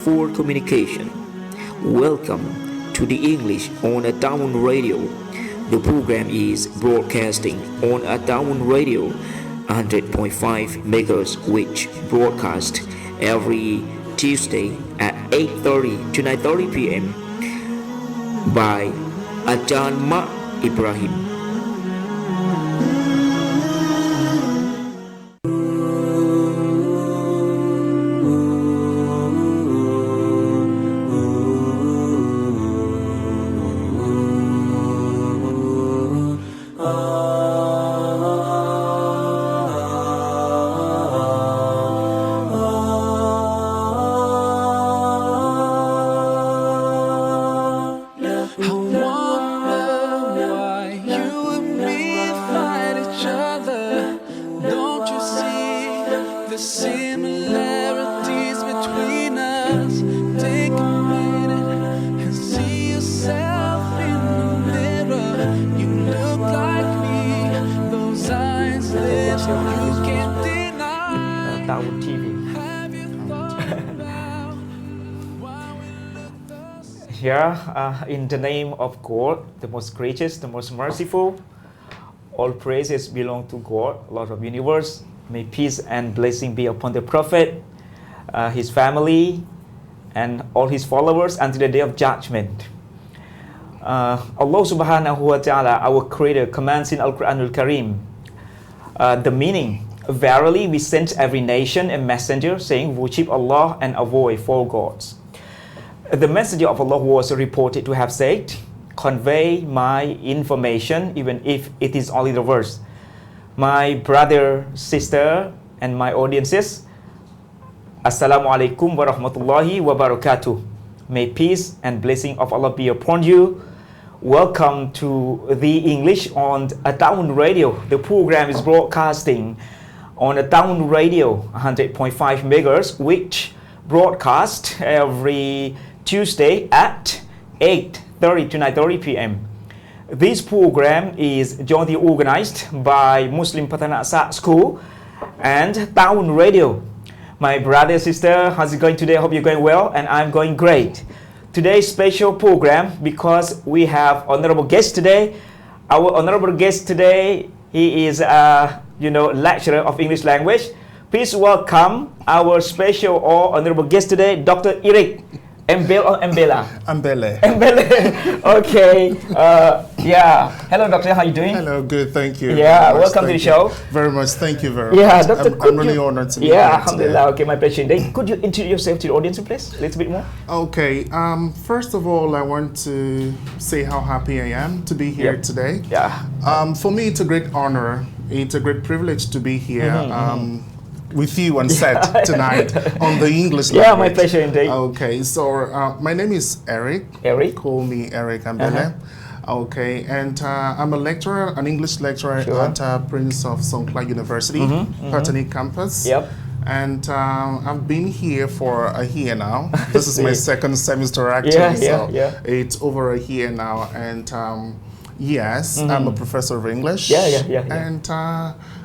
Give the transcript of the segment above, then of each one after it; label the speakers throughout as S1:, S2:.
S1: for communication. Welcome to the English on a Taawoon Radio. The program is broadcasting on a Taawoon Radio 100.5 MHz, which broadcast every Tuesday at 8:30 to 9:30 p.m. by Ajarn Ma Ibrahim.
S2: Similarities between us. Take a minute and see yourself in the mirror. You look like me. Those eyes, lips, you can't deny.
S3: Taawoon TV.
S2: Have you thought about why we left us?
S3: Here, in the name of God, the most gracious, the most merciful, all praises belong to God, Lord of the universe. May peace and blessing be upon the Prophet, his family, and all his followers until the day of judgment. Allah subhanahu wa ta'ala, our creator, commands in Al-Quran Al-Karim. The meaning, verily we sent every nation a messenger saying, worship Allah and avoid false gods. The messenger of Allah was reported to have said, convey my information even if it is only the verse. My brother, sister, and my audiences, Assalamu alaikum wa rahmatullahi wa barakatuh. May peace and blessing of Allah be upon you. Welcome to the English on a Taawoon Radio. The program is broadcasting on a Taawoon Radio 100.5 MHz, which broadcast every Tuesday at 8:30 to 9:30 p.m. This program is jointly organized by Muslim Patanasa School and Taawoon Radio. My brother, sister, how's it going today? I hope you're going well, and I'm going great. Today's special program because we have honorable guest today. Our honorable guest today, he is a lecturer of English language. Please welcome our special or honorable guest today, Dr. Eric. Mbele or Mbela?
S4: Mbele.
S3: Mbele. Okay. Hello, doctor. How are you doing?
S4: Hello. Good. Thank you.
S3: Yeah. Welcome to the show.
S4: Very much. Thank you very
S3: Yeah,
S4: much.
S3: doctor.
S4: I'm really honored to be here
S3: Alhamdulillah.
S4: today.
S3: Okay, my pleasure. Then could you introduce yourself to the audience, please? A little bit more.
S4: Okay. First of all, I want to say how happy I am to be here today.
S3: Yeah.
S4: For me, it's a great honor. It's a great privilege to be here. With you on set tonight on the English language.
S3: Yeah, my pleasure indeed.
S4: Okay, so my name is Eric.
S3: Eric.
S4: Call me Eric Mbele. Okay, and I'm a lecturer, an English lecturer at Prince of Songkla University, Patani campus.
S3: Yep.
S4: And I've been here for a year now. This is my second semester actually, it's over a year now. And yes, I'm a professor of English. And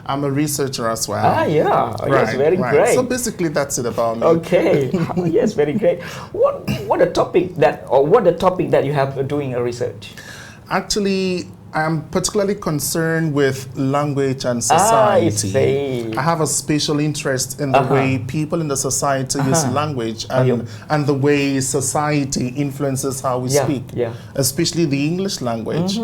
S4: I'm a researcher as well.
S3: Yes, very great.
S4: So basically, that's it about me.
S3: Okay. Yes, very great. What the topic that you have doing a research?
S4: Actually, I'm particularly concerned with language and society. I have a special interest in the way people in the society use language and the way society influences how we speak, especially the English language.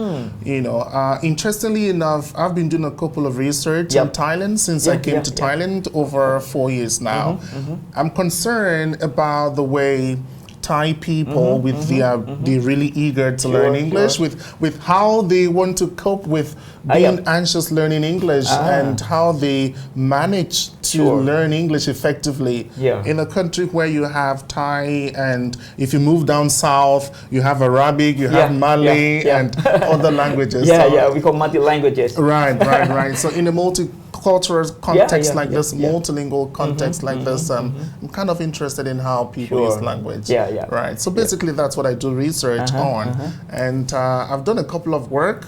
S4: Interestingly enough, I've been doing a couple of research in Thailand since I came to Thailand over 4 years now. I'm concerned about the way Thai people they're really eager to learn English, with how they want to cope with being anxious learning English and how they manage to learn English effectively in a country where you have Thai, and if you move down south you have Arabic, you have Malay and other languages.
S3: We call multi-languages.
S4: Right. So in a multicultural context like this, multilingual context like this, I'm kind of interested in how people use language. Right. So basically that's what I do research on. And I've done a couple of work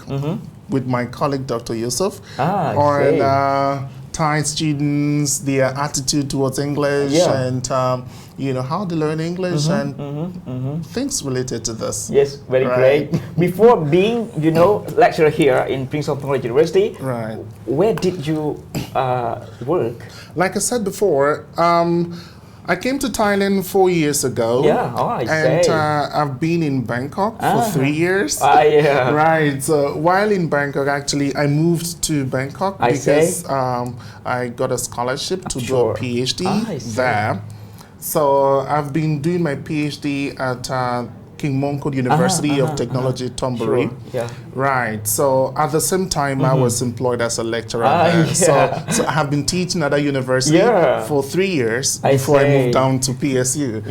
S4: with my colleague Dr. Yusuf on Thai students, their attitude towards English, and how they learn English and things related to this.
S3: Yes, very great. Before being, lecturer here in Prince of Technology University, where did you work?
S4: Like I said before, I came to Thailand 4 years ago. And I've been in Bangkok for 3 years. Right. So while in Bangkok, actually, I moved to Bangkok because I got a scholarship to do a PhD there. So I've been doing my PhD at King Mongkut University of Technology, Thonburi. Right. So at the same time, I was employed as a lecturer there. So I have been teaching at a university for 3 years before I moved down to PSU.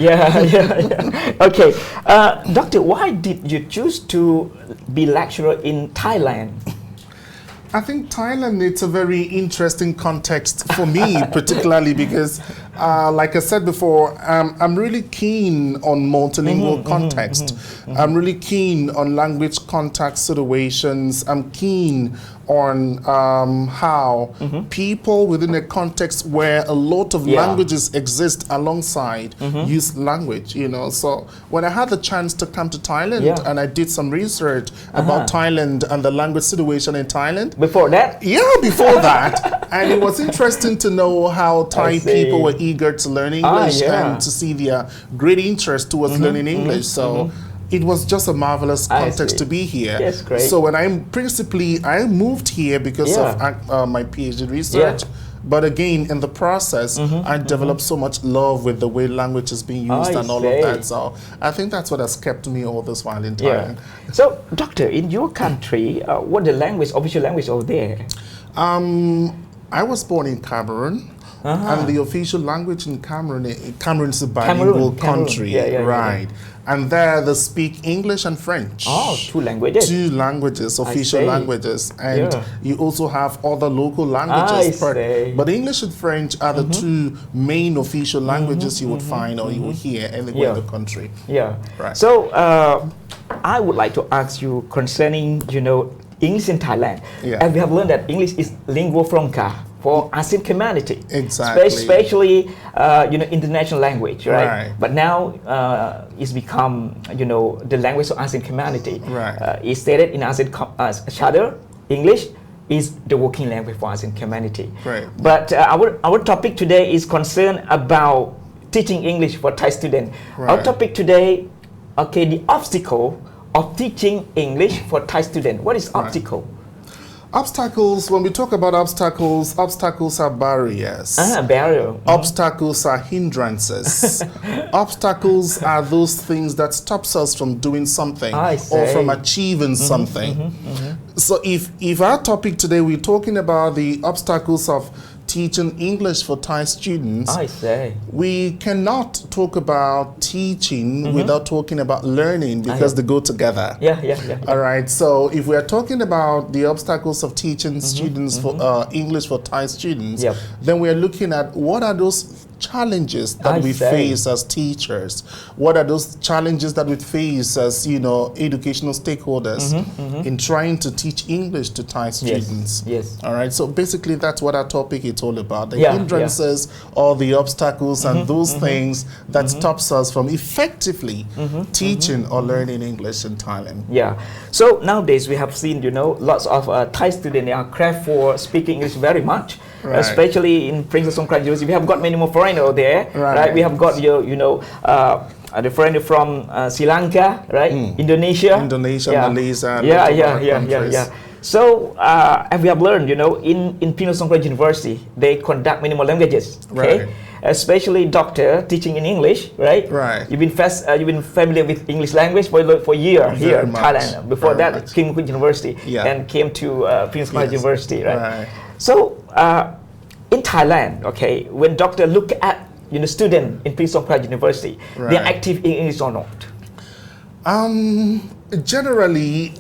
S3: Okay. Doctor, why did you choose to be lecturer in Thailand?
S4: I think Thailand, it's a very interesting context for me, particularly because, like I said before, I'm really keen on multilingual context. I'm really keen on language contact situations. I'm keen on how people within a context where a lot of languages exist alongside use language, So when I had the chance to come to Thailand and I did some research about Thailand and the language situation in Thailand.
S3: Before that?
S4: Yeah, before that. And it was interesting to know how Thai people were eager to learn English and to see their great interest towards learning English. So it was just a marvelous context to be here.
S3: Yes, great.
S4: So when I moved here because of my PhD research. But again, in the process, I developed so much love with the way language is being used and all of that. So I think that's what has kept me all this while in Thailand.
S3: So, Doctor, in your country, what the official language over there?
S4: I was born in Cameroon. And the official language in Cameroon is a bilingual country, right? And there they speak English and French.
S3: Oh, 2 languages.
S4: 2 languages, official languages. And you also have other local languages. But English and French are the 2 main official languages you would find or you would hear anywhere in the country.
S3: Right. So I would like to ask you concerning, English in Thailand. And we have learned that English is lingua franca for ASEAN community.
S4: Exactly.
S3: Especially, international language, right? But now it's become, the language of ASEAN community. It's stated in ASEAN Charter, English is the working language for ASEAN community. But our topic today is concerned about teaching English for Thai students. Our topic today, the obstacle of teaching English for Thai students. What is obstacle?
S4: Obstacles, when we talk about obstacles are barriers.
S3: Barrier.
S4: Obstacles are hindrances. Obstacles are those things that stops us from doing something or from achieving something. So if our topic today, we're talking about the obstacles of teaching English for Thai students, we cannot talk about teaching without talking about learning because they go together. All right. So if we are talking about the obstacles of teaching students for English for Thai students, then we are looking at what are those challenges that we face as teachers? What are those challenges that we face as, educational stakeholders in trying to teach English to Thai students? All right. So basically, that's what our topic is all about. The hindrances or the obstacles and those things that stops us from effectively teaching or learning English in Thailand.
S3: So nowadays, we have seen, lots of Thai students are craft for speaking English very much. Especially in Prince of Songkran University, we have got many more foreigners there, right? We have got the foreigner from Sri Lanka, right? Indonesia, Malaysia, So and we have learned, in Prince of Songkran University, they conduct many more languages, especially doctor teaching in English, right? You've been familiar with English language for a year here in Thailand. Before that, King Mongkut University, and came to Prince of Songkran University, right? So in Thailand, when doctor look at student in Prince of Songkran University, they're active in English or not?
S4: Generally,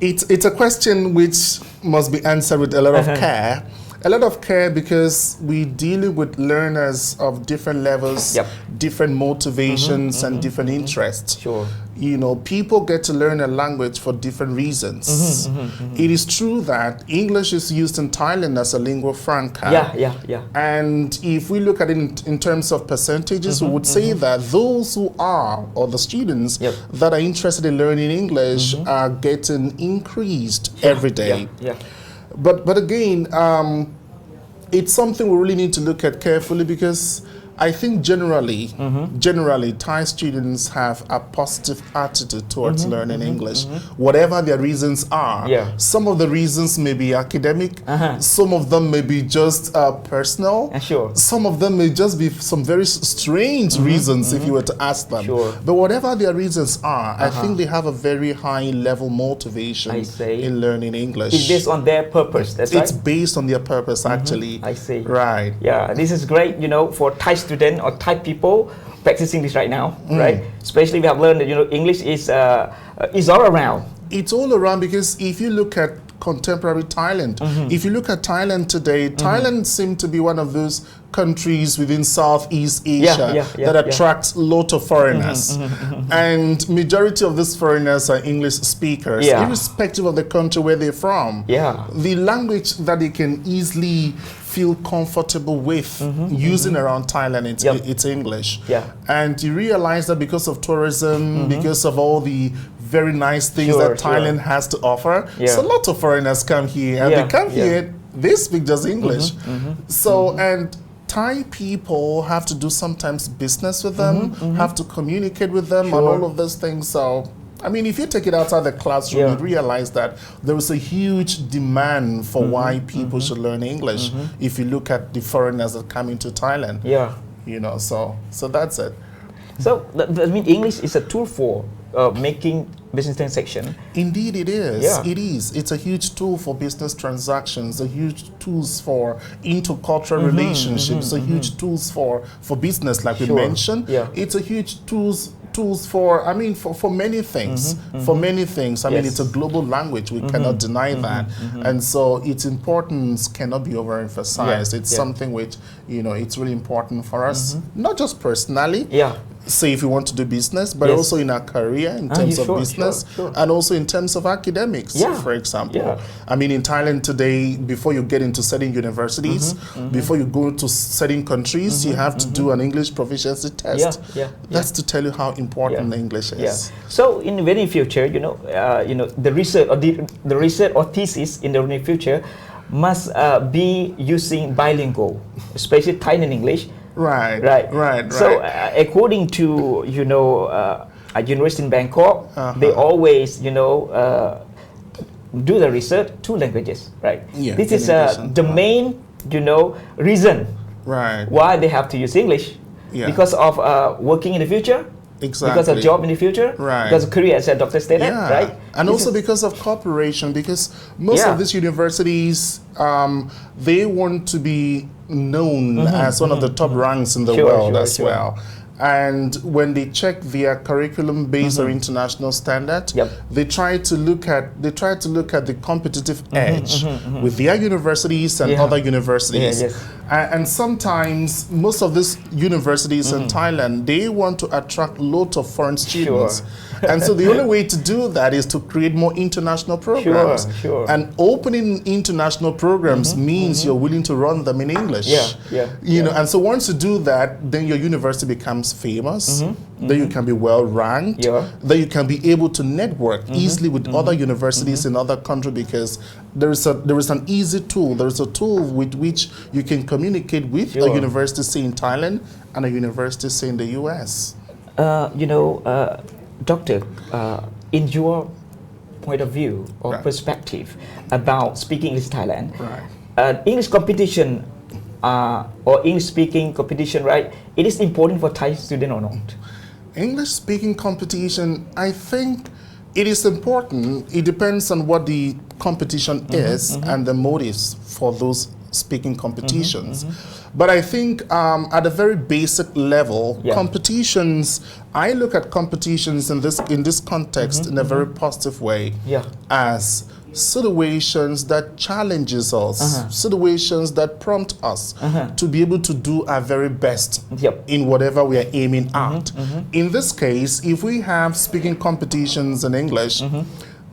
S4: it's a question which must be answered with a lot of care. a lot of care because we're dealing with learners of different levels,
S3: Yep.
S4: different motivations, and different interests.
S3: Sure.
S4: You know, people get to learn a language for different reasons. It is true that English is used in Thailand as a lingua franca.
S3: Yeah.
S4: And if we look at it in terms of percentages, we would say that those who are, or the students
S3: Yep.
S4: that are interested in learning English are getting increased every day.
S3: Yeah.
S4: But again, it's something we really need to look at carefully because I think generally Thai students have a positive attitude towards learning English, whatever their reasons are.
S3: Yeah.
S4: Some of the reasons may be academic, some of them may be just personal,
S3: Sure.
S4: some of them may just be some very strange reasons if you were to ask them.
S3: Sure.
S4: But whatever their reasons are, I think they have a very high level motivation
S3: I see.
S4: in learning English.
S3: It's based on their purpose. That's
S4: It's
S3: right.
S4: based on their purpose actually.
S3: I see.
S4: Right.
S3: Yeah, this is great, for Thai student or Thai people practicing this right now, right? Especially we have learned that, English is all around.
S4: It's all around because if you look at contemporary Thailand, if you look at Thailand today, Thailand seems to be one of those countries within Southeast Asia that attracts a lot of foreigners. And majority of these foreigners are English speakers, irrespective of the country where they're from.
S3: Yeah.
S4: The language that they can easily feel comfortable with using around Thailand, it's English.
S3: Yeah.
S4: And you realize that because of tourism, because of all the very nice things that Thailand has to offer, so a lot of foreigners come here and they come here, they speak just English. So, and Thai people have to do sometimes business with them, have to communicate with them and all of those things. So, I mean, if you take it outside the classroom, you realize that there is a huge demand for why people should learn English. If you look at the foreigners that come into Thailand, so that's it.
S3: So that means English is a tool for making business transaction.
S4: Indeed, it is.
S3: Yeah.
S4: It is. It's a huge tool for business transactions. A huge tools for intercultural relationships. A huge tools for business, like we mentioned.
S3: Yeah.
S4: It's a huge tools for many things. For many things. I mean, it's a global language. We cannot deny that. And so its importance cannot be overemphasized. It's something which, it's really important for us, not just personally. Say if you want to do business, but also in our career in terms of business and also in terms of academics, for example. I mean, in Thailand today, before you get into certain universities, before you go to certain countries, you have to do an English proficiency test. That's to tell you how important English is.
S3: So in the very future, the research or the research or thesis in the near future must be using bilingual, especially Thai and English. Right. So according to a university in Bangkok, they always do the research 2 languages, right? This is the main reason why they have to use English because of working in the future. Exactly. Because of job in the future, because of career, as Dr. stated, right?
S4: And also because of cooperation, because most of these universities, they want to be known as one of the top ranks in the world as well. And when they check their curriculum based on international standard, they try to look at the competitive edge with their universities and other universities. And sometimes most of these universities in Thailand, they want to attract lots of foreign students. And so the only way to do that is to create more international programs. And opening international programs means you're willing to run them in English. And so once you do that, then your university becomes famous. Then you can be well ranked. Then you can be able to network easily with other universities in other countries because there is an easy tool. There is a tool with which you can communicate with a university, say in Thailand, and a university, say in the US.
S3: Doctor, in your point of view or perspective about speaking English in Thailand, English competition or English speaking competition, right? It is important for Thai student or not?
S4: English speaking competition, I think it is important. It depends on what the competition is and the motives for those speaking competitions. But I think at a very basic level, competitions, I look at competitions in this context in a very positive way as situations that challenges us, situations that prompt us to be able to do our very best in whatever we are aiming at. In this case, if we have speaking competitions in English,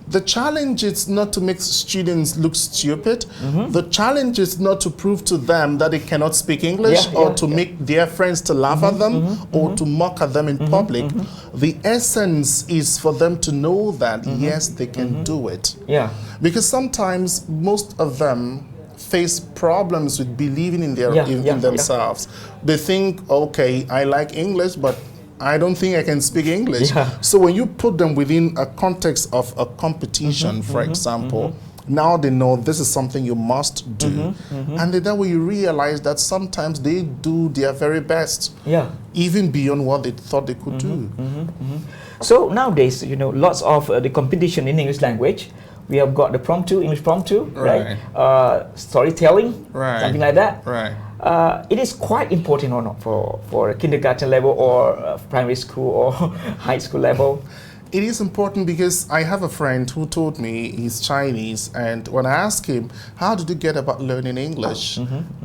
S4: the challenge is not to make students look stupid. The challenge is not to prove to them that they cannot speak English or to make their friends to laugh at them or to mock at them in public. The essence is for them to know that yes, they can do it. Because sometimes most of them face problems with believing in their in themselves. They think, okay, I like English, but I don't think I can speak English. So when you put them within a context of a competition, for example, now they know this is something you must do. And then when you realize that sometimes they do their very best, even beyond what they thought they could do.
S3: So nowadays, lots of the competition in English language. We have got the promptu, English promptu, right? Storytelling, something like that. It is quite important or not for a kindergarten level or primary school or high school level?
S4: It is important because I have a friend who told me he's Chinese, and when I asked him, how did you get about learning English?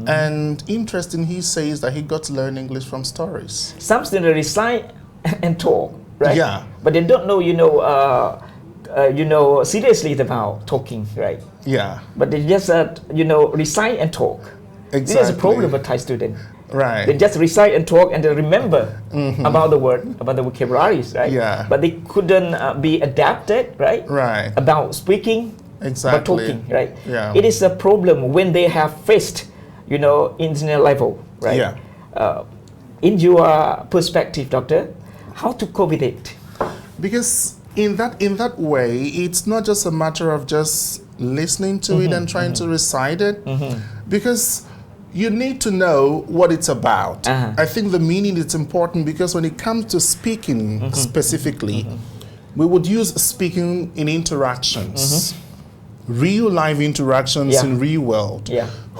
S4: And interesting, he says that he got to learn English from stories.
S3: Some students recite and talk, right? But they don't know, seriously about talking, right? But they just, recite and talk. This is a problem for Thai students. They just recite and talk and they remember about the word, about the vocabularies, right? But they couldn't be adapted, right? About speaking, about talking, right? It is a problem when they have faced, international level, right? In your perspective, doctor, how to cope with it?
S4: Because in that way, it's not just a matter of just listening to it and trying to recite it, because you need to know what it's about. I think the meaning is important because when it comes to speaking specifically, we would use speaking in interactions, real life interactions in real world,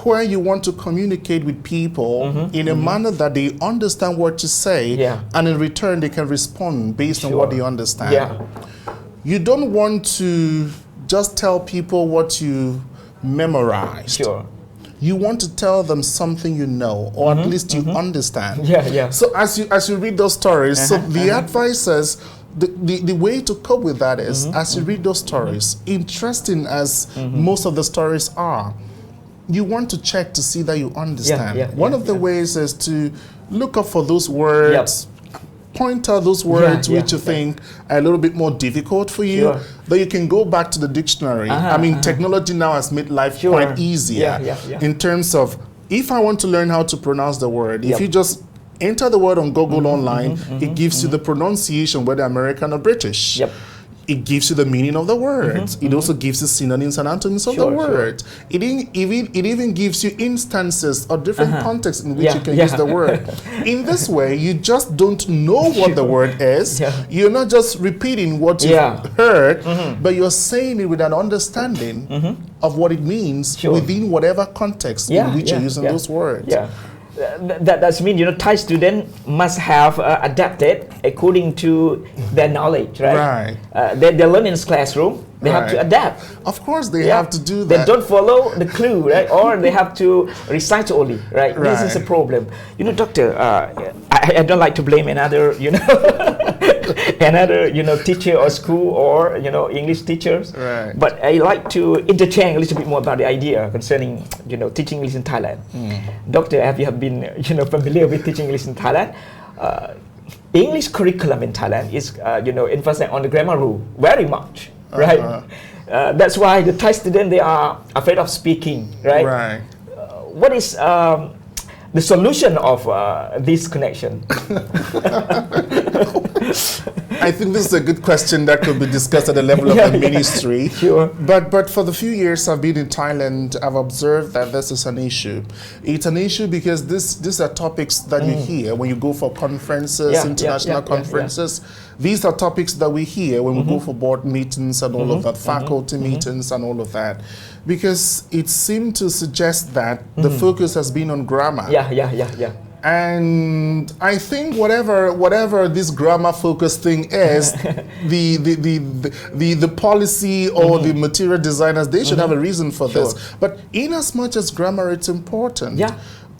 S4: where you want to communicate with people in a manner that they understand what you say, and in return they can respond based on what they understand. You don't want to just tell people what you memorized. You want to tell them something you know, or at least you understand. So as you read those stories, so the advice says, the way to cope with that is, as you read those stories, interesting as most of the stories are, you want to check to see that you understand. One of the ways is to look up for those words, point out those words which you think are a little bit more difficult for you, that you can go back to the dictionary. I mean, technology now has made life quite easier in terms of, if I want to learn how to pronounce the word, if you just enter the word on Google online, it gives you the pronunciation, whether American or British. It gives you the meaning of the words. It also gives you synonyms and antonyms of the words. It even gives you instances or different contexts in which you can use the word. In this way, you just don't know what the word is. You're not just repeating what you've heard, but you're saying it with an understanding of what it means within whatever context in which you're using those words.
S3: That means Thai students must have adapted according to their knowledge, right? They learn in the classroom. They have to adapt.
S4: Of course, they have to do that.
S3: They don't follow the clue, right? Or they have to recite only, right? This is a problem. Doctor, I don't like to blame another, teacher or school or English teachers. But I like to interchange a little bit more about the idea concerning teaching English in Thailand. Doctor, have you been familiar with teaching English in Thailand? English curriculum in Thailand is emphasizing on the grammar rule very much. Right, that's why the Thai students, they are afraid of speaking. Right. What is the solution of this connection?
S4: I think this is a good question that could be discussed at the level of the ministry. But for the few years I've been in Thailand, I've observed that this is an issue. It's an issue because these are topics that you hear when you go for conferences, international conferences. These are topics that we hear when we go for board meetings and all of that, faculty meetings and all of that. Because it seemed to suggest that the focus has been on grammar. And I think whatever this grammar focused thing is, the policy or the material designers, they should have a reason for this. But in as much as grammar it's important,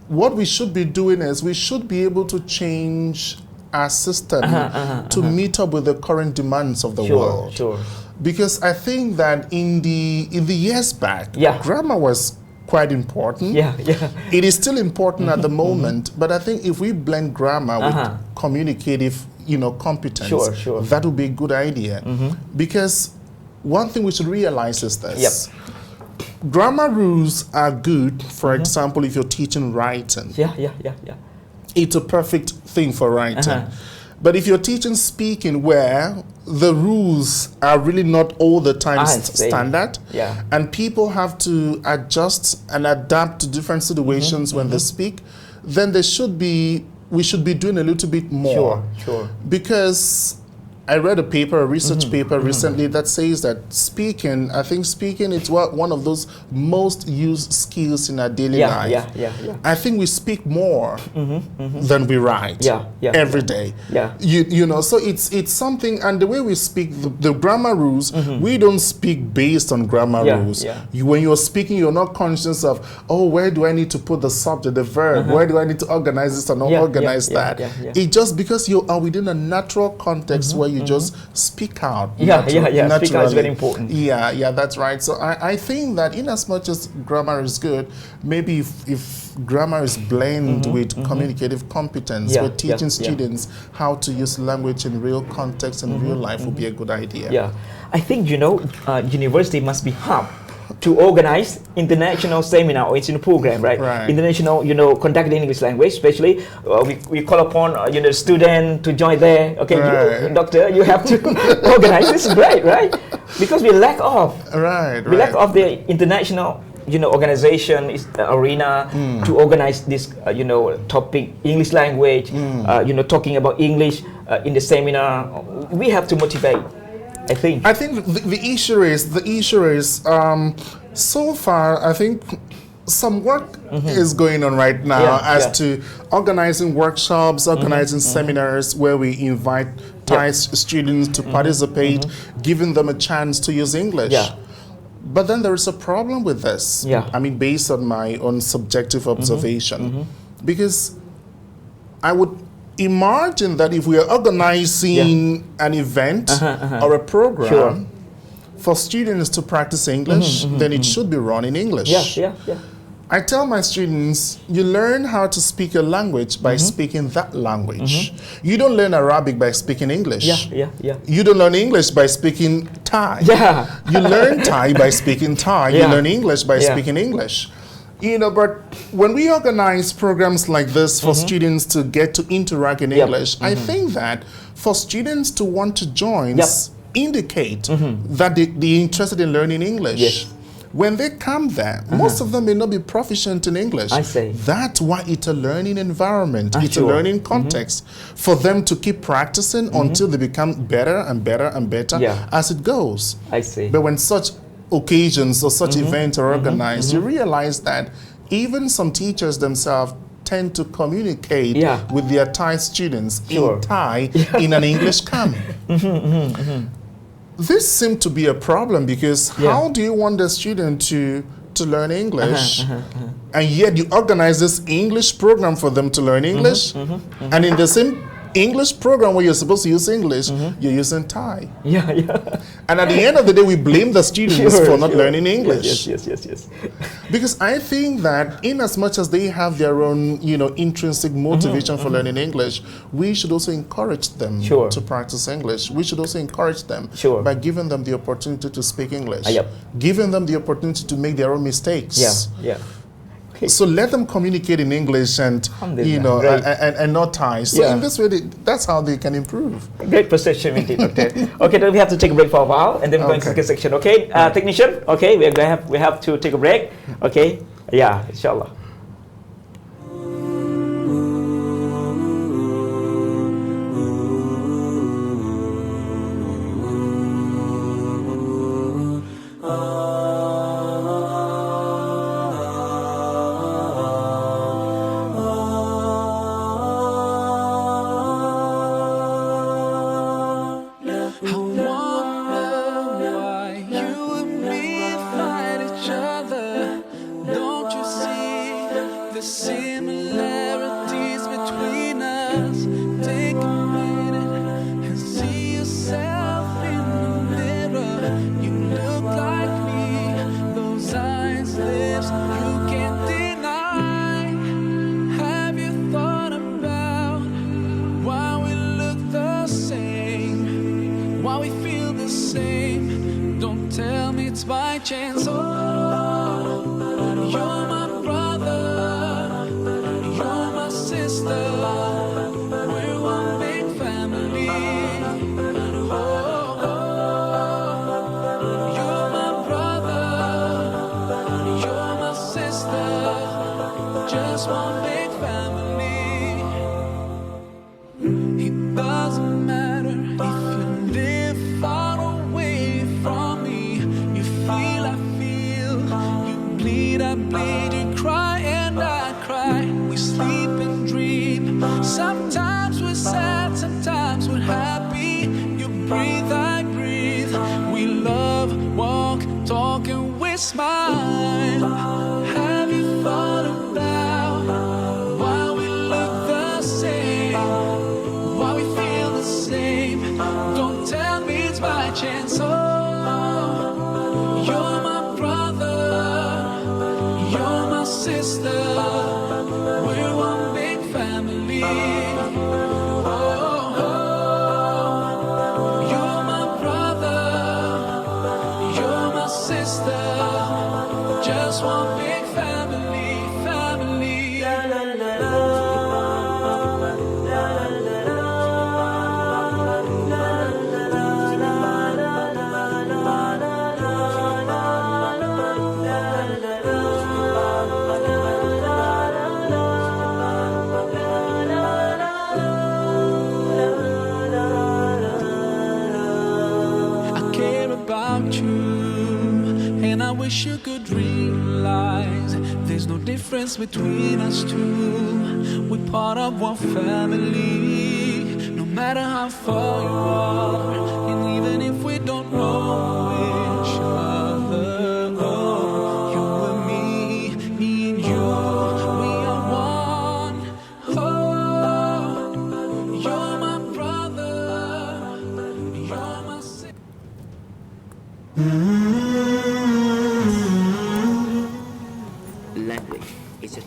S4: what we should be doing is we should be able to change our system to meet up with the current demands of the world. Because I think that in the years back, grammar was quite important. It is still important at the moment, but I think if we blend grammar with communicative, competence, that would be a good idea. Because one thing we should realize is this. Grammar rules are good, for example, if you're teaching writing. It's a perfect thing for writing. But if you're teaching speaking where the rules are really not all the time standard, and people have to adjust and adapt to different situations when they speak, then we should be doing a little bit more. Because I read a research paper recently that says that I think speaking is one of those most used skills in our daily life. I think we speak more than we write every day. So it's something, and the way we speak, the grammar rules, we don't speak based on grammar rules. When you're speaking, you're not conscious of, where do I need to put the subject, the verb, where do I need to organize this and not organize that. It's just because you are within a natural context where you just speak out. Speak out is very important. That's right. So I think that in as much as grammar is good, maybe if grammar is blended with communicative competence, with teaching students how to use language in real context and real life would be a good idea.
S3: I think, university must be hub to organize international seminar or international program, right? International, conduct the English language, especially we call upon the student to join there. Okay, doctor, you have to organize. This is great, right? Because we lack of lack of the international organization arena to organize this topic, English language, talking about English in the seminar. We have to motivate. I think
S4: the issue is so far I think some work is going on right now to organizing workshops, organizing seminars where we invite Thai students to participate, giving them a chance to use English. But then there is a problem with this. I mean, based on my own subjective observation, because I would imagine that if we are organizing an event or a program for students to practice English, then it should be run in English. I tell my students, you learn how to speak a language by speaking that language. You don't learn Arabic by speaking English. You don't learn English by speaking Thai. You learn Thai by speaking Thai. You learn English by speaking English. But when we organize programs like this for students to get to interact in English, I think that for students to want to join indicate that they're interested in learning English. When they come there, most of them may not be proficient in English. That's why it's a learning environment. It's a learning context for them to keep practicing until they become better and better and better as it goes. But when such occasions or such events are organized, you realize that even some teachers themselves tend to communicate with their Thai students in Thai in an English camp. This seems to be a problem because how do you want the student to learn English and yet you organize this English program for them to learn English and in the same English program where you're supposed to use English, you're using Thai. And at the end of the day, we blame the students for not learning English.
S3: Yes.
S4: Because I think that in as much as they have their own, intrinsic motivation for learning English, we should also encourage them to practice English. We should also encourage them by giving them the opportunity to speak English, giving them the opportunity to make their own mistakes. So let them communicate in English and and not Thai. So in this way, that's how they can improve.
S3: Great perception indeed, Doctor. Okay, then we have to take a break for a while, and then we're going to the second section. Okay, technician. Okay, we have to take a break. Okay, inshallah.
S2: Why we feel the same? Don't tell me it's by chance. Oh, you're my brother, you're my sister. We're one big family. Oh, you're my brother, you're my sister. Just one big family. It doesn't matter if you live far away from me. You feel, I feel. You bleed, I bleed. You cry and I cry. We sleep and dream. Sometimes we're sad, sometimes we're happy. You breathe, I breathe. We love, walk, talk, and we smile. Have you thought about why we look the same? Why we feel the same? Don't tell me it's by chance. Oh, you're my brother, you're my sister. We're one big family. Oh, you're my brother, you're my sister. Just one big family, family. I care about you, and I wish you could realize there's no difference between us two. We're part of one family, no matter how far you are, and even if we don't know each other. Oh, you and me and you, we are one. Oh, you're my brother, you're my sister.
S1: Language is a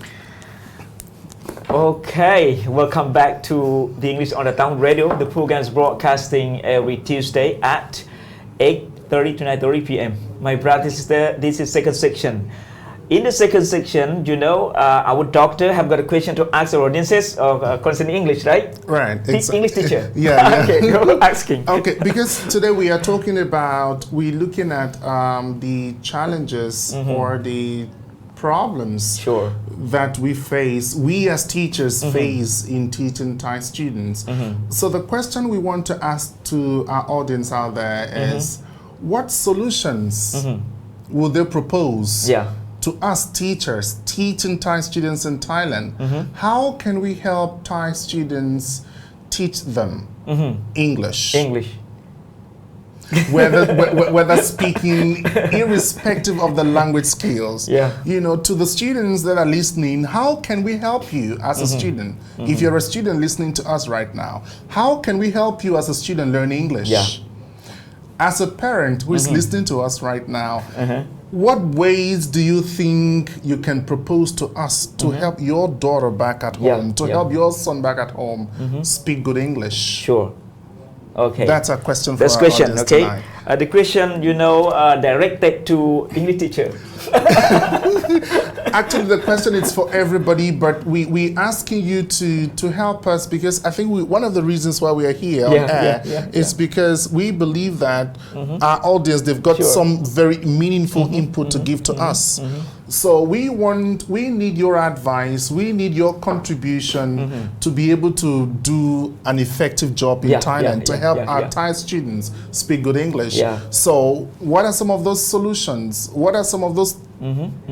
S3: Okay, welcome back to the English on the Taawoon Radio. The program is broadcasting every Tuesday at 8:30 to 9:30 p.m. My brother and sister, this is second section. In the second section, you know, our doctor have got a question to ask our audiences of concerning English, right?
S4: Right.
S3: English teacher.
S4: Yeah.
S3: Okay, go asking.
S4: Okay, because today we are talking about, we're looking at the challenges or the problems
S3: Sure.
S4: that we face, we as teachers face in teaching Thai students. So the question we want to ask to our audience out there is, what solutions would they propose
S3: Yeah.
S4: to us teachers teaching Thai students in Thailand? How can we help Thai students teach them English?
S3: English.
S4: whether speaking, irrespective of the language skills.
S3: Yeah.
S4: You know, to the students that are listening, how can we help you as a student? If you're a student listening to us right now, how can we help you as a student learn English?
S3: Yeah.
S4: As a parent who is listening to us right now, what ways do you think you can propose to us to help your daughter back at
S3: Yeah,
S4: home, to
S3: yeah.
S4: help your son back at home speak good English?
S3: Sure. Okay.
S4: That's a question for
S3: That's
S4: our
S3: question,
S4: audience
S3: okay?
S4: tonight.
S3: The question, you know, directed to English teacher.
S4: Actually, the question is for everybody, but we asking you to help us, because I think one of the reasons why we are here on air is because we believe that our audience, they've got
S3: Sure.
S4: some very meaningful input to give to us. So we need your advice, we need your contribution to be able to do an effective job in Thailand, to help our Thai students speak good English.
S3: Yeah.
S4: So what are some of those solutions? What are some of those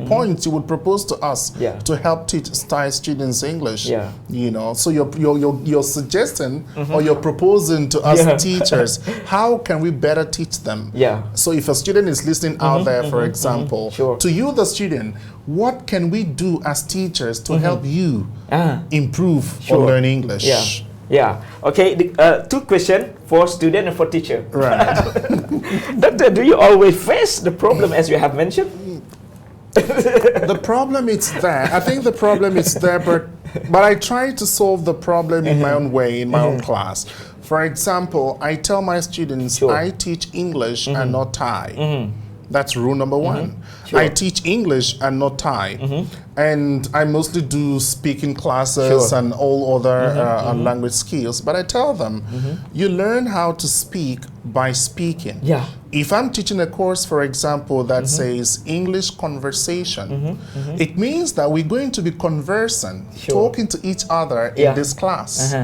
S4: points you would propose to us to help teach Thai students English?
S3: Yeah.
S4: You know, so you're suggesting or you're proposing to us teachers, how can we better teach them?
S3: Yeah.
S4: So if a student is listening out there, for example,
S3: Sure.
S4: to you, the student, what can we do as teachers to help you improve or learn English?
S3: Yeah. Yeah. Okay. Two questions for student and for teacher.
S4: Right.
S3: Doctor, do you always face the problem as you have mentioned?
S4: The problem is there. I think the problem is there, but I try to solve the problem in my own way, in my own class. For example, I tell my students I teach English and not Thai. That's rule number one. I teach English and not Thai. And I mostly do speaking classes and all other language skills. But I tell them, you learn how to speak by speaking. If I'm teaching a course, for example, that says English conversation, it means that we're going to be conversing, talking to each other in this class.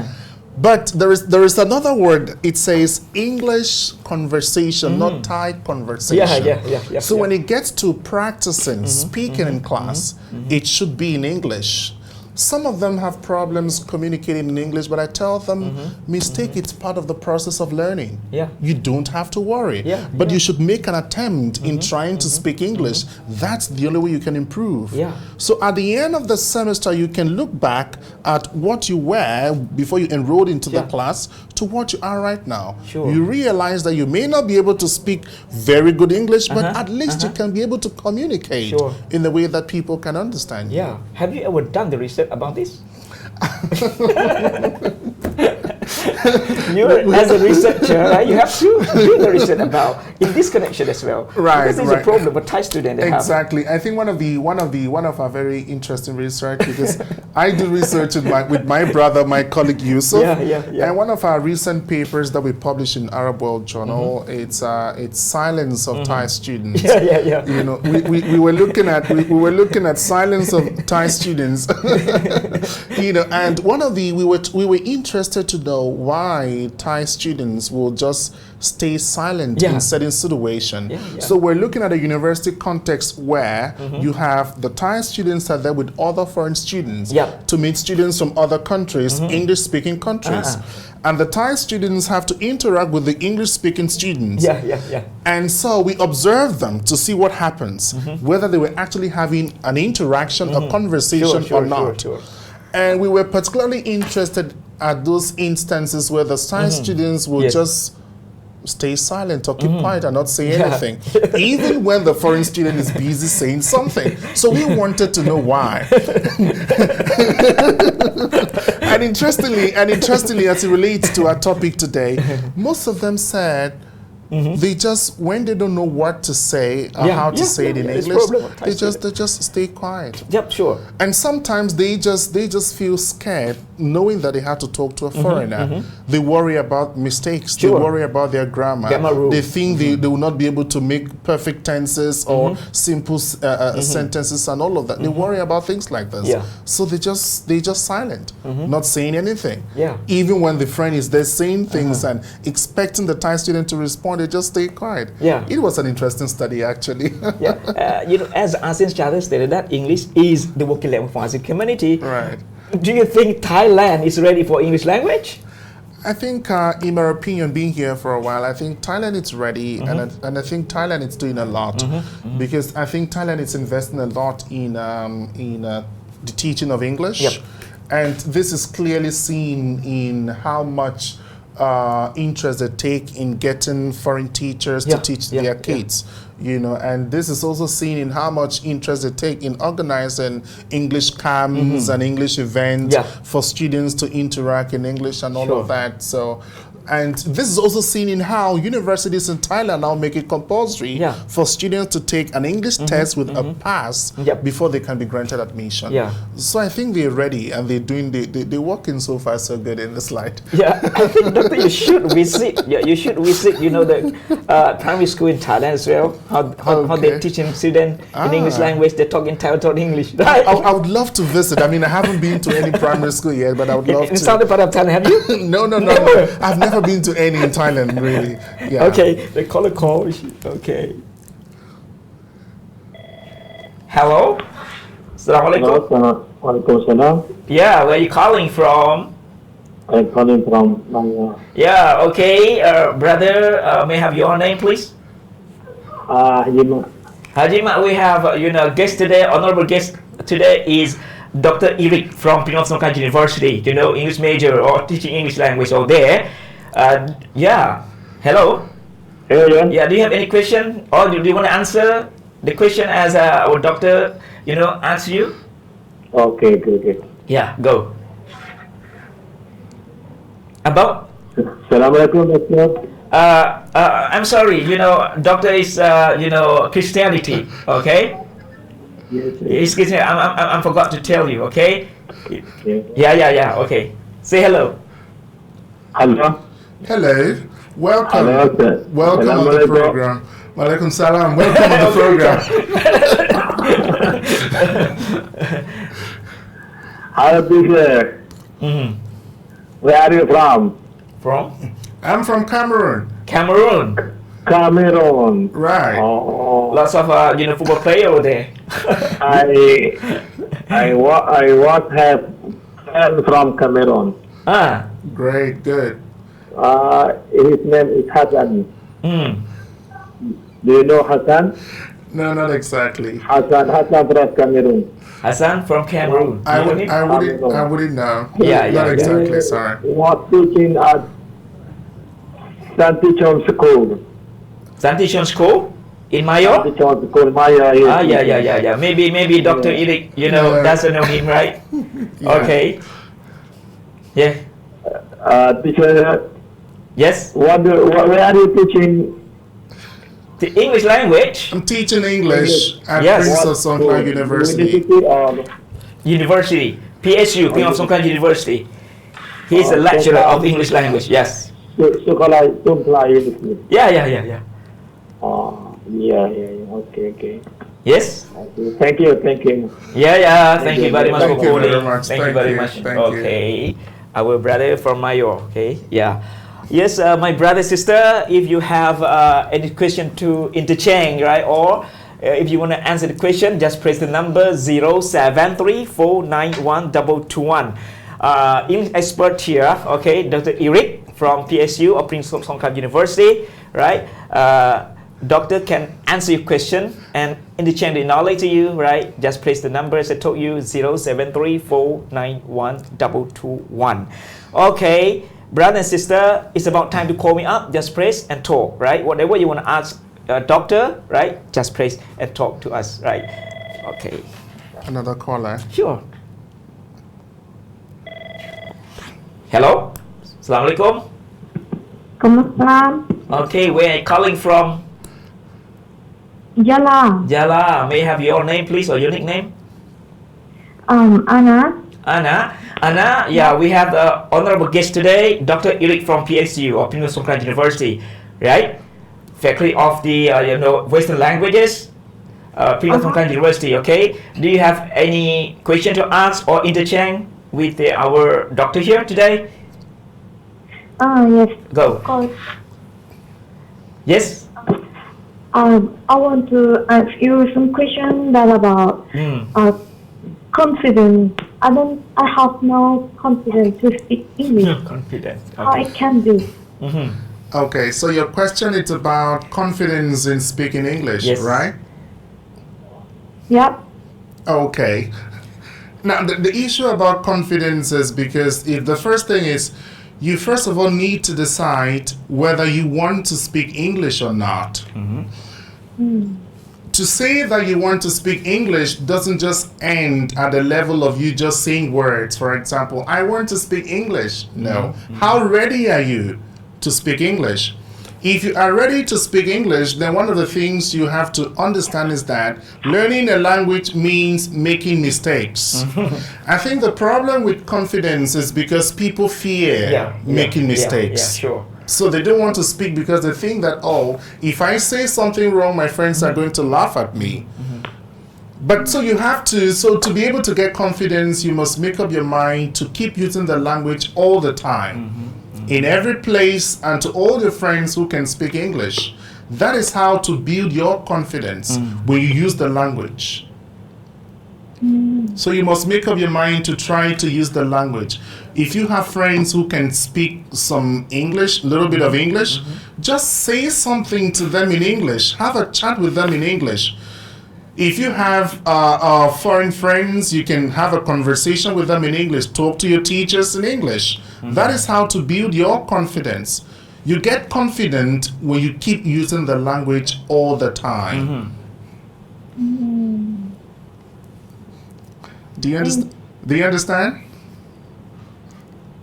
S4: But there is another word. It says English conversation, not Thai conversation. So when it gets to practicing speaking in class, it should be in English. Some of them have problems communicating in English, but I tell them, mistake, it's part of the process of learning. You don't have to worry. But you should make an attempt in trying to speak English. That's the only way you can improve. So at the end of the semester, you can look back at what you were before you enrolled into the class to what you are right now. You realize that you may not be able to speak very good English, but at least you can be able to communicate in the way that people can understand you.
S3: Have you ever done the research about this? You as a researcher, right, you have to do the research about in this connection as well. Because there's a problem with Thai students.
S4: Exactly. I think one of our very interesting research, because I do research with my brother, my colleague Yusuf, and one of our recent papers that we published in Arab World Journal, it's silence of Thai students. You know, we were looking at silence of Thai students. You know, and we were interested to know why Thai students will just stay silent in certain situations. So we're looking at a university context where you have the Thai students are there with other foreign students to meet students from other countries, English-speaking countries. And the Thai students have to interact with the English-speaking students. And so we observe them to see what happens, whether they were actually having an interaction, a conversation or not. And we were particularly interested at those instances where the Thai students will just stay silent or keep quiet and not say anything, even when the foreign student is busy saying something. So we wanted to know why. And interestingly, as it relates to our topic today, most of them said they just, when they don't know what to say or how to say it in English, they just stay quiet. And sometimes they just feel scared knowing that they have to talk to a foreigner. They worry about mistakes. They worry about their grammar. They think they will not be able to make perfect tenses or simple sentences and all of that. They worry about things like this. So they just silent, not saying anything. Even when the friend is there saying things and expecting the Thai student to respond, they just stay quiet. It was an interesting study, actually.
S3: You know, as ASEAN Charter stated that English is the working language for ASEAN community. Do you think Thailand is ready for English language?
S4: I think, in my opinion, being here for a while, I think Thailand is ready, and I think Thailand is doing a lot, because I think Thailand is investing a lot in the teaching of English, and this is clearly seen in how much interest they take in getting foreign teachers to teach their kids. You know, and this is also seen in how much interest they take in organizing English camps and English events for students to interact in English and all of that. So, and this is also seen in how universities in Thailand now make it compulsory for students to take an English test with a pass before they can be granted admission. So I think they're ready, and they're working so far so good in this light.
S3: I think, Doctor, you should visit. You should visit. You know, the primary school in Thailand as well. How they're teaching students in English language. They talk in Thai, talk English. Right?
S4: I would love to visit. I mean, I haven't been to any primary school yet, but I would love to.
S3: In southern part of Thailand, have you?
S4: No. I've never been to any in Thailand, really.
S3: Okay, they call a call. Okay. Hello. Assalamualaikum.
S5: Waalaikumsalam.
S3: Yeah, where are you calling from?
S5: I'm calling from Bangla.
S3: Yeah, okay. Brother, may I have your name, please?
S5: Ajarn Ma.
S3: Ajarn Ma, we have, guest today, honorable guest today is Dr. Eric from Penang University, English major or teaching English language over there. Hello.
S5: Hello.
S3: Yeah, do you have any question, or do you want to answer the question as our doctor, answer you?
S5: Okay, good.
S3: Yeah, go. About
S5: Assalamualaikum, Doctor.
S3: I'm sorry, doctor is, Christianity, okay?
S5: Yes,
S3: He's Christian. I forgot to tell you, okay?
S5: yes.
S3: Yeah, okay. Say hello.
S5: Hello.
S4: Hello. Welcome.
S5: Hello, sir.
S4: Welcome on the
S5: Assalamualaikum.
S4: program. Walaikum salam. Welcome on the program.
S5: Hello, teacher.
S3: Mhm.
S5: Where are you from?
S3: From
S4: I'm from Cameroon.
S3: Cameroon.
S5: Cameroon.
S4: Right.
S5: Oh,
S3: Lots of football player over there.
S5: I was have friend from Cameroon.
S3: Ah.
S4: Great. Good.
S5: His name is Hassan.
S3: Mm.
S5: Do you know Hassan?
S4: No, not exactly.
S5: Hassan from Cameroon.
S3: Hassan from Cameroon.
S4: I
S3: You know him?
S4: wouldn't know.
S3: Yeah,
S4: Not
S3: yeah.
S4: exactly. Sorry.
S5: He was teaching at Santichon School.
S3: Santichon School in Mayo.
S5: Santichon School, Maya.
S3: Yeah. Maybe Dr. Eric,
S4: Yeah.
S3: doesn't know him, right?
S4: Yeah.
S3: Okay. Yeah.
S5: Teacher,
S3: Yes.
S5: where are you teaching?
S3: The English language
S4: I'm teaching English at
S3: Yes.
S4: Prince of
S5: What
S4: Songkla
S5: school?
S4: University.
S5: Or
S3: University, PSU, King of Songkran University. He's a lecturer of English language. Yes.
S5: Sekolah University?
S3: Yeah.
S5: Yeah. Okay.
S3: Yes.
S5: Thank you.
S3: Yeah. Thank you very much
S4: Thank
S3: for
S4: you
S3: calling.
S4: very much.
S3: Thank you
S4: Thank
S3: very
S4: you.
S3: much.
S4: Thank you.
S3: Okay. Our brother from Mayo. Okay. Yeah. Yes, my brother, sister, if you have any question to interchange, right, or if you want to answer the question, just press the number 0734912221. English expert here, okay, Dr. Eric from PSU or Prince of Songkran University, right? Doctor can answer your question and interchange the knowledge to you, right? Just press the number as I told you, 0734912221. Okay. Brother and sister, it's about time to call me up. Just press and talk, right? Whatever you want to ask doctor, right? Just press and talk to us, right? Okay.
S4: Another caller.
S3: Sure. Hello. Assalamualaikum.
S6: Waalaikumsalam.
S3: Okay, where are you calling from?
S6: Yala.
S3: Jala. May I have your name, please, or your nickname?
S6: Anna.
S3: Anna, yeah, we have the honorable guest today, Dr. Eric from PSU or Prince of Songkran University, right? Faculty of the Western languages, Prince of Songkran University. Okay. Do you have any question to ask or interchange with our doctor here today?
S6: Yes.
S3: Go.
S6: Of course.
S3: Yes.
S6: I want to ask you some questions that about confidence. I have no confidence to speak English.
S3: Confident.
S6: How I can do?
S4: Okay, so your question is about confidence in speaking English,
S3: Yes.
S4: right?
S6: Yep.
S4: Okay. Now, the issue about confidence is because if the first thing is you first of all need to decide whether you want to speak English or not. To say that you want to speak English doesn't just end at the level of you just saying words. For example, I want to speak English. No. How ready are you to speak English? If you are ready to speak English, then one of the things you have to understand is that learning a language means making mistakes. I think the problem with confidence is because people fear making mistakes.
S3: Yeah, sure.
S4: So they don't want to speak because they think that, oh, if I say something wrong, my friends are going to laugh at me. But so you have to, so to be able to get confidence, you must make up your mind to keep using the language all the time. In every place and to all your friends who can speak English. That is how to build your confidence when you use the language. So you must make up your mind to try to use the language. If you have friends who can speak some English, a little bit of English, just say something to them in English. Have a chat with them in English. If you have foreign friends, you can have a conversation with them in English. Talk to your teachers in English. That is how to build your confidence. You get confident when you keep using the language all the time. Do you understand?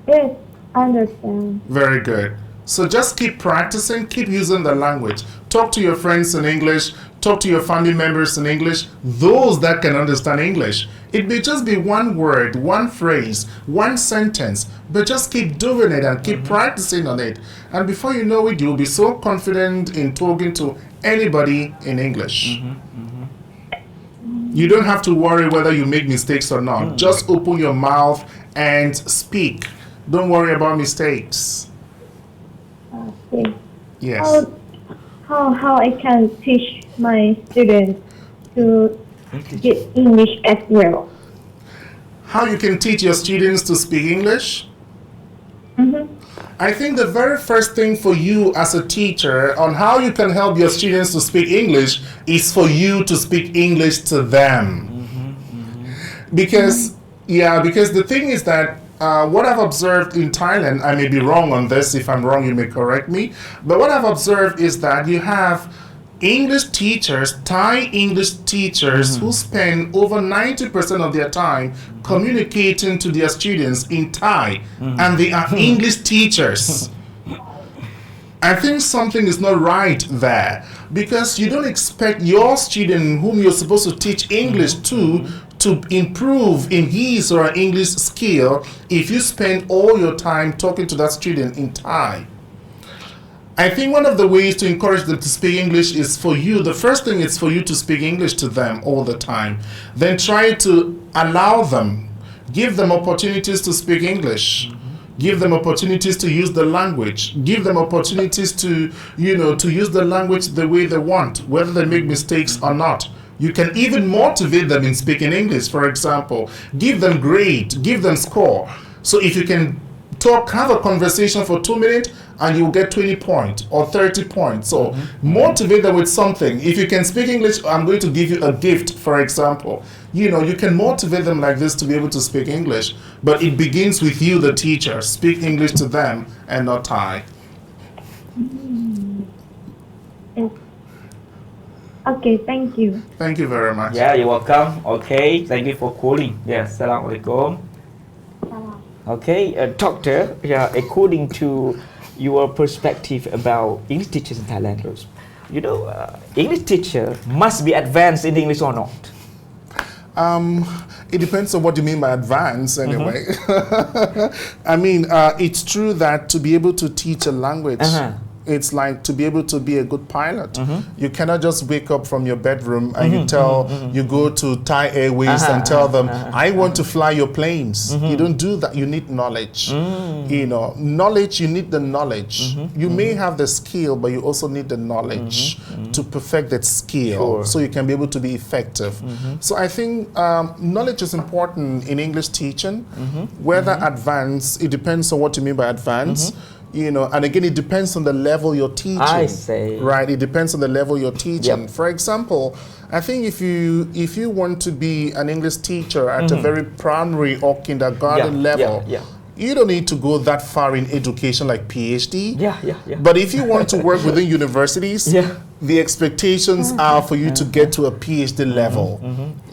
S6: Yes. Understand.
S4: Very good. So just keep practicing, keep using the language. Talk to your friends in English, talk to your family members in English, those that can understand English. It may just be one word, one phrase, one sentence, but just keep doing it and keep practicing on it. And before you know it, you'll be so confident in talking to anybody in English. You don't have to worry whether you make mistakes or not. Just open your mouth and speak. Don't worry about mistakes.
S6: Okay.
S4: Yes.
S6: How I can teach my students to get English as well?
S4: How you can teach your students to speak English? I think the very first thing for you as a teacher on how you can help your students to speak English is for you to speak English to them. Because the thing is that what I've observed in Thailand, I may be wrong on this, if I'm wrong you may correct me, but what I've observed is that you have English teachers, Thai English teachers who spend over 90% of their time communicating to their students in Thai, and they are English teachers. I think something is not right there, because you don't expect your student whom you're supposed to teach English to improve in his or her English skill if you spend all your time talking to that student in Thai. I think one of the ways to encourage them to speak English is for you, the first thing is for you to speak English to them all the time. Then try to allow them, give them opportunities to speak English. Give them opportunities to use the language. Give them opportunities to use the language the way they want, whether they make mistakes or not. You can even motivate them in speaking English. For example, give them grade, give them score. So if you can have a conversation for 2 minutes and you will get 20 points or 30 points. So motivate them with something. If you can speak English, I'm going to give you a gift, for example. You can motivate them like this to be able to speak English. But it begins with you, the teacher. Speak English to them and not Thai.
S6: Okay, thank you.
S4: Thank you very much.
S3: Yeah, you're welcome. Okay, thank you for calling. Yes, Assalamu alaikum. Okay, doctor, according to your perspective about English teachers in Thailand, English teacher must be advanced in English or not?
S4: It depends on what you mean by advance anyway. I mean, it's true that to be able to teach a language, it's like to be able to be a good pilot. You cannot just wake up from your bedroom and you go to Thai Airways and tell them, I want to fly your planes. You don't do that. You need knowledge. Knowledge, you need the knowledge. You may have the skill, but you also need the knowledge to perfect that skill so you can be able to be effective. So I think knowledge is important in English teaching. Whether advanced, it depends on what you mean by advanced. And again, it depends on the level you're teaching.
S3: I say.
S4: Right, it depends on the level you're teaching. For example, I think if you want to be an English teacher at a very primary or kindergarten level, you don't need to go that far in education like PhD. But if you want to work within universities, the expectations are for you to get to a PhD level.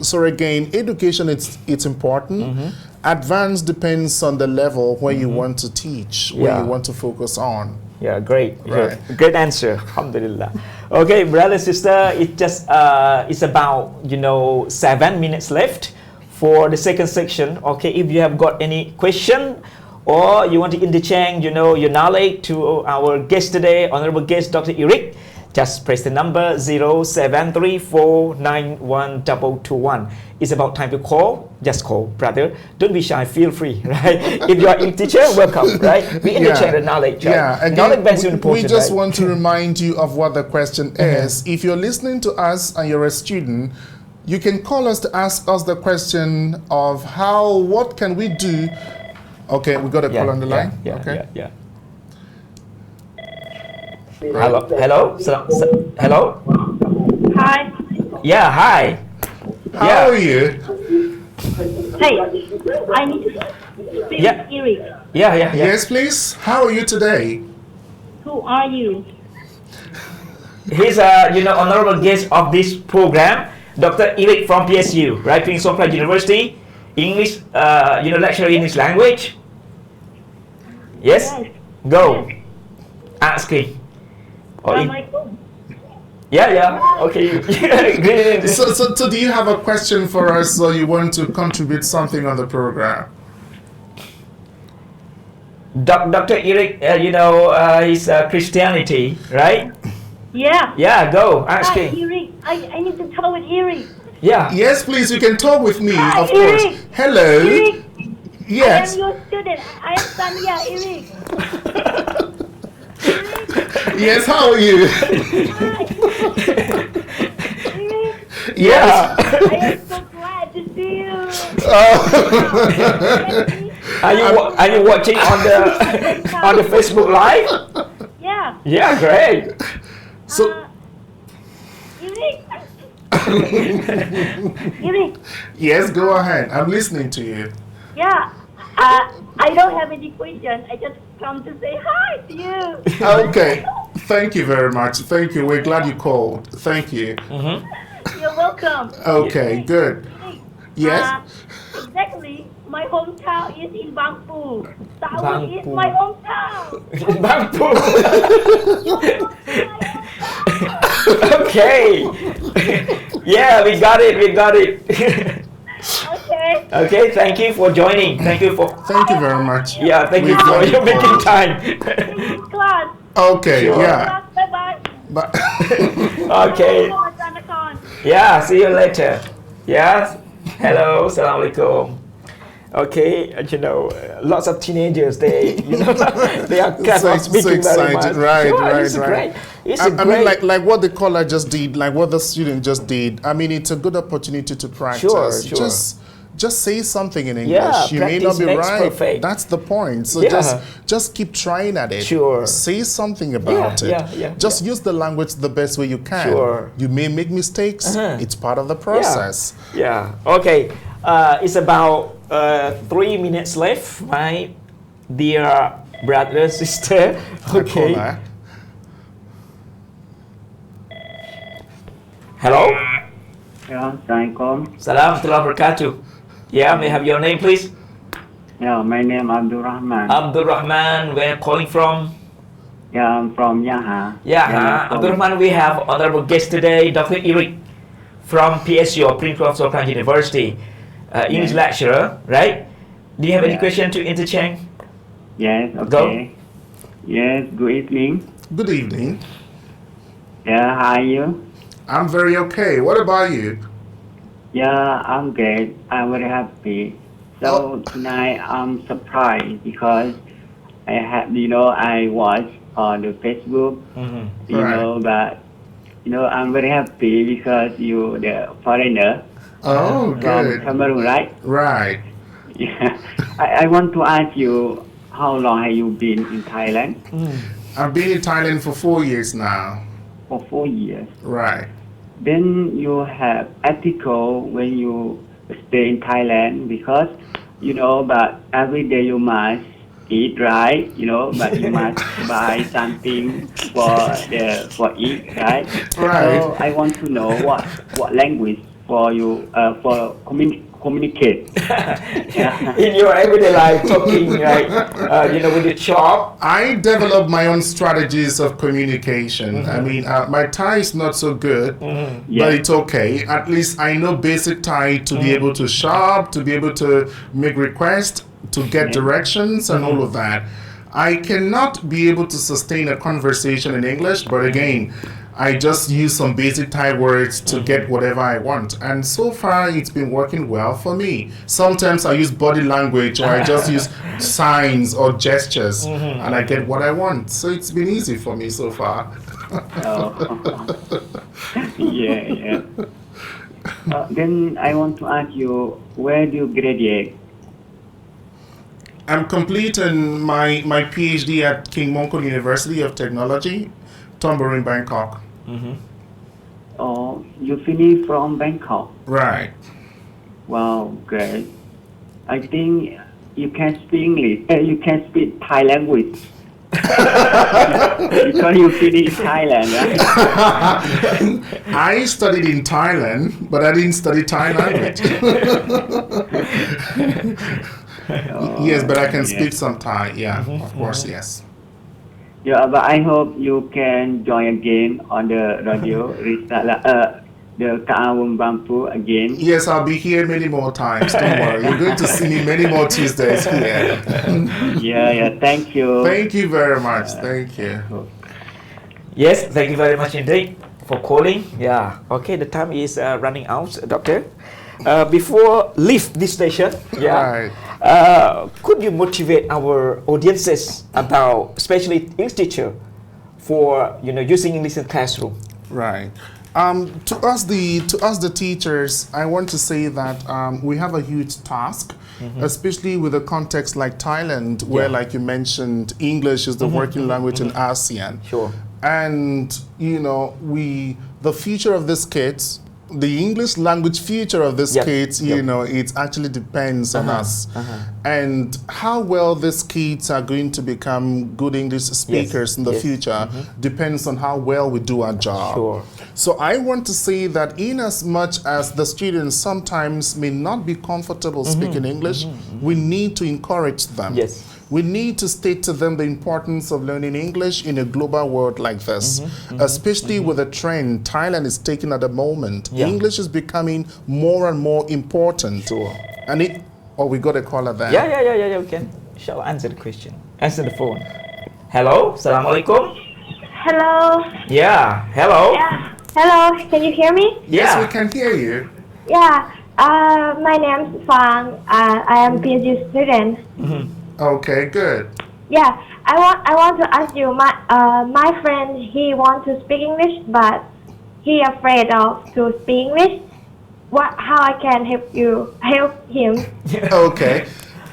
S4: So again, education, it's important. Advanced depends on the level where you want to teach, where you want to focus on.
S3: Yeah, great.
S4: Right.
S3: Great answer. Alhamdulillah. Okay, brother, sister, it's about 7 minutes left for the second section. Okay, if you have got any question or you want to interchange your knowledge to our guest today, honorable guest Dr. Eric, just press the number 0734912221. It's about time to call. Just call, brother. Don't be shy. Feel free, right? If you are a teacher, welcome, right? We interchange the knowledge. Right?
S4: Again,
S3: knowledge base is important.
S4: We just want to remind you of what the question is. If you're listening to us and you're a student, you can call us to ask us the question of what can we do? Okay, we got a call on the line.
S3: Yeah. Hello. Hello.
S6: Hi.
S3: Yeah. Hi.
S4: How are you?
S6: Hey, I need to speak with Eric.
S3: Yeah.
S4: Yes, please. How are you today?
S6: Who are you?
S3: He's honorable guest of this program, Dr. Eric from PSU, right? Prince Songkhla University, English, lecturer in English language. Yes.
S6: Yes.
S3: Go. Asking. Or in-
S6: Assalamualaikum.
S3: yeah. Okay. Greetings.
S4: So do you have a question for us, or you want to contribute something on the program?
S3: Dr. Eric, he's Christianity, right?
S6: Yeah.
S3: Yeah. Go.
S6: Hi,
S3: Asking.
S6: Eric. I need to talk with Eric.
S3: Yeah.
S4: Yes, please, you can talk with me,
S6: Hi,
S4: of course.
S6: Eric.
S4: Hello.
S6: Eric, I
S4: Yes.
S6: am your student. I am Tanya, Eric.
S4: Yes, how are you?
S6: Eric,
S3: Yeah.
S6: I am so glad to see you.
S3: Are you watching on the Facebook Live?
S6: Yeah.
S3: Yeah. Great.
S4: So,
S6: Eric. Eric.
S4: yes, go ahead. I'm listening to you.
S6: Yeah. I don't have any question. I just come to say hi to you.
S4: Okay. Thank you very much. Thank you. We're glad you called. Thank you.
S6: You're welcome.
S4: Okay, good.
S6: Eric,
S4: Yes.
S6: Exactly. My hometown is in Bang Pu. Taawoon
S3: Bang
S6: is
S3: Pu.
S6: my hometown.
S3: Bang Pu. Okay. Yeah, we got it.
S6: Okay.
S3: Okay, thank you for joining. Thank you
S4: very much.
S3: Yeah, thank you
S4: We
S3: for
S4: got it.
S3: your making time.
S6: In class.
S4: Okay,
S3: Sure.
S4: yeah.
S6: Bye bye.
S4: But
S3: Okay.
S6: Nakhorn.
S3: Yeah, see you later. Yeah. Hello, Assalamu alaikum. Okay, lots of teenagers, they are
S4: so
S3: speaking very much.
S4: excited. Right,
S3: Sure,
S4: right,
S3: it's
S4: right.
S3: Great. It's
S4: I
S3: a
S4: mean,
S3: great.
S4: like what the caller just did, like what the student just did. I mean, it's a good opportunity to practice.
S3: Sure.
S4: Just say something in English.
S3: Yeah,
S4: You may not
S3: practice
S4: be
S3: makes
S4: right.
S3: perfect.
S4: That's the point. So
S3: Yeah.
S4: just keep trying at it.
S3: Sure.
S4: Say something about it.
S3: Yeah,
S4: Just use the language the best way you can.
S3: Sure.
S4: You may make mistakes. It's part of the
S3: Yeah.
S4: process.
S3: Yeah. Okay. It's about 3 minutes left, my dear brother, sister. Okay.
S4: Caller.
S3: Hello.
S7: Yeah, Assalamualaikum.
S3: Salam warahmatullahi wabarakatuh. Yeah, may I have your name, please?
S7: Yeah, my name Abdul Rahman.
S3: Abdul Rahman. Where calling from?
S7: Yeah, I'm from Yaha.
S3: Yeah, Abdul Rahman. We have honorable guest today, Dr. Eric from PSU, Prince of Sultan University, English lecturer, right? Do you have any
S7: Yeah.
S3: question to interchange?
S7: Yes,
S3: Go.
S7: okay. Yes, good evening.
S4: Good evening.
S7: Yeah, how are you?
S4: I'm very okay. What about you?
S7: Yeah, I'm great. I'm very happy. So tonight I'm surprised because I watched on the Facebook,
S4: Right.
S7: but I'm very happy because you the foreigner
S4: Oh,
S7: from
S4: good.
S7: Cameroon, right?
S4: Right.
S7: Yeah. I want to ask you, how long have you been in Thailand?
S4: I've been in Thailand for 4 years now.
S7: For 4 years.
S4: Right.
S7: Then you have ethical when you stay in Thailand because but every day you must eat, right? But you must buy something for eat, right?
S4: Right.
S7: So I want to know what language for you for communicate.
S3: In your everyday life, talking like with the shop.
S4: I developed my own strategies of communication. I mean, my Thai is not so good, but it's okay. At least I know basic Thai to be able to shop, to be able to make requests, to get directions and all of that. I cannot be able to sustain a conversation in English, but again, I just use some basic Thai words to get whatever I want. And so far, it's been working well for me. Sometimes I use body language or I just use signs or gestures and I get what I want. So it's been easy for me so far.
S7: Yeah. Then I want to ask you, where do you graduate?
S4: I'm completing my PhD at King Mongkol University of Technology, Toowoon, Bangkok.
S7: Oh, you finished from Bangkok.
S4: Right.
S7: Wow, great. I think you can speak English. You can speak Thai language. Because you finished Thailand, right?
S4: I studied in Thailand, but I didn't study Thai language. Yes, but I can speak some Thai. Yeah, of course, yes.
S7: Yeah, but I hope you can join again on the radio, the Taawoon Bangpu again.
S4: Yes, I'll be here many more times. Don't worry. You're going to see me many more Tuesdays here.
S7: Yeah, thank you.
S4: Thank you very much. Thank you.
S3: Yes, thank you very much indeed for calling. Yeah, okay, the time is running out, Doctor. Before leave this station,
S4: Right.
S3: Could you motivate our audiences about, especially English teacher, for using English in classroom?
S4: Right. To us, the teachers, I want to say that we have a huge task, especially with a context like Thailand, where, like you mentioned, English is the working language in ASEAN.
S3: Sure.
S4: And the future of these kids, the English language future of these kids, it actually depends on us. And how well these kids are going to become good English speakers in the future depends on how well we do our job.
S3: Sure.
S4: So I want to say that in as much as the students sometimes may not be comfortable speaking English, we need to encourage them.
S3: Yes.
S4: We need to state to them the importance of learning English in a global world like this, especially with the trend Thailand is taking at the moment. English is becoming more and more important.
S3: Sure.
S4: And we got a caller there.
S3: Yeah, we can. Shall I answer the question? Answer the phone. Hello, Assalamualaikum.
S6: Hello.
S3: Yeah, hello.
S6: Yeah. Hello. Can you hear me?
S4: Yes, we can hear you.
S6: Yeah. My name is Fang. I am PhD student.
S4: Okay, good.
S6: Yeah. I want to ask you. My friend, he wants to speak English, but he afraid of to speak English. How I can help him?
S4: Okay.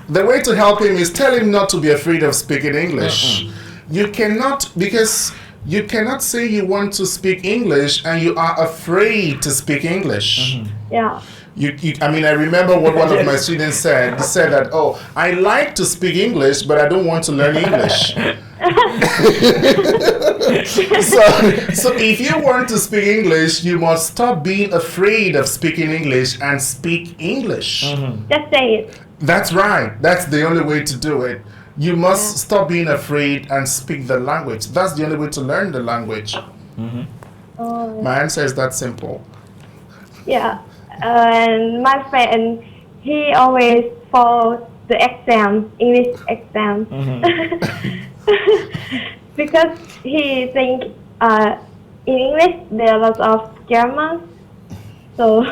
S4: The way to help him is tell him not to be afraid of speaking English. You cannot, because you cannot say you want to speak English and you are afraid to speak English.
S6: Yeah.
S4: I remember what one of my students said. He said that, I like to speak English, but I don't want to learn English. So if you want to speak English, you must stop being afraid of speaking English and speak English.
S6: Just say it.
S4: That's right. That's the only way to do it. You must stop being afraid and speak the language. That's the only way to learn the language. My answer is that simple.
S6: Yeah. And my friend, he always for the exam, English exam, because he think in English there are lots of grammar. So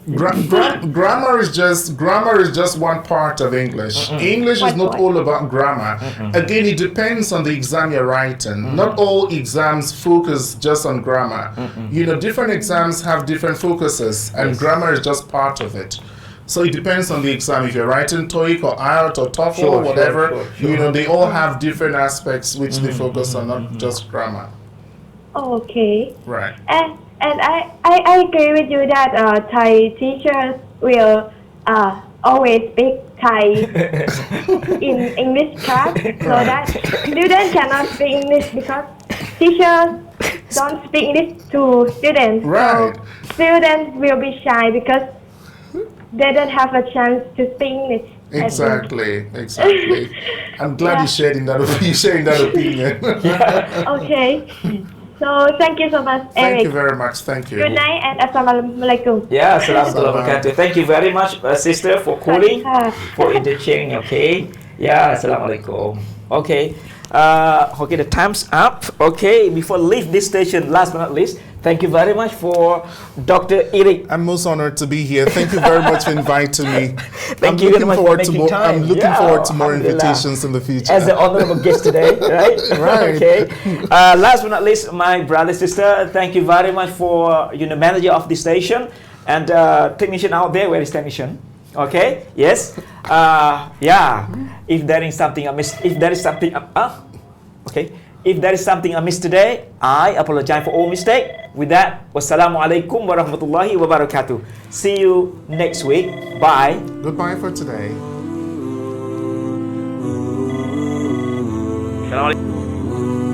S4: grammar is just one part of English. English is not all about grammar. Again, it depends on the exam you're writing. Not all exams focus just on grammar. Different exams have different focuses, and grammar is just part of it. So it depends on the exam. If you're writing TOEIC or IELTS or TOEFL or whatever, they all have different aspects which they focus on, not just grammar.
S6: Okay.
S4: Right.
S6: And I agree with you that Thai teachers will always speak Thai in English class, so that students cannot speak English because teachers don't speak English to students.
S4: Right.
S6: So students will be shy because they don't have a chance to speak English.
S4: Exactly. I'm glad you're sharing that opinion.
S6: Okay. So thank you so much, Eric.
S4: Thank you very much. Thank you.
S6: Good night and Assalamualaikum.
S3: Yeah, Assalamualaikum. Thank you very much, sister, for calling, for interchanging. Okay. Yeah, Assalamualaikum. Okay. Okay, the time's up. Okay, before leave this station, last but not least, thank you very much for Dr. Eric.
S4: I'm most honored to be here. Thank you very much for inviting me.
S3: I'm looking forward
S4: to more invitations in the future.
S3: As the honorable guest today, right?
S4: Right.
S3: Okay. Last but not least, my brother, sister, thank you very much for manager of the station and technician out there. Where is technician? Okay. Yes. Yeah. If there is something I missed, if there is something I missed today, I apologize for all mistake. With that, wassalamualaikum warahmatullahi wabarakatuh. See you next week. Bye.
S4: Goodbye for today.
S3: Assalamualaikum.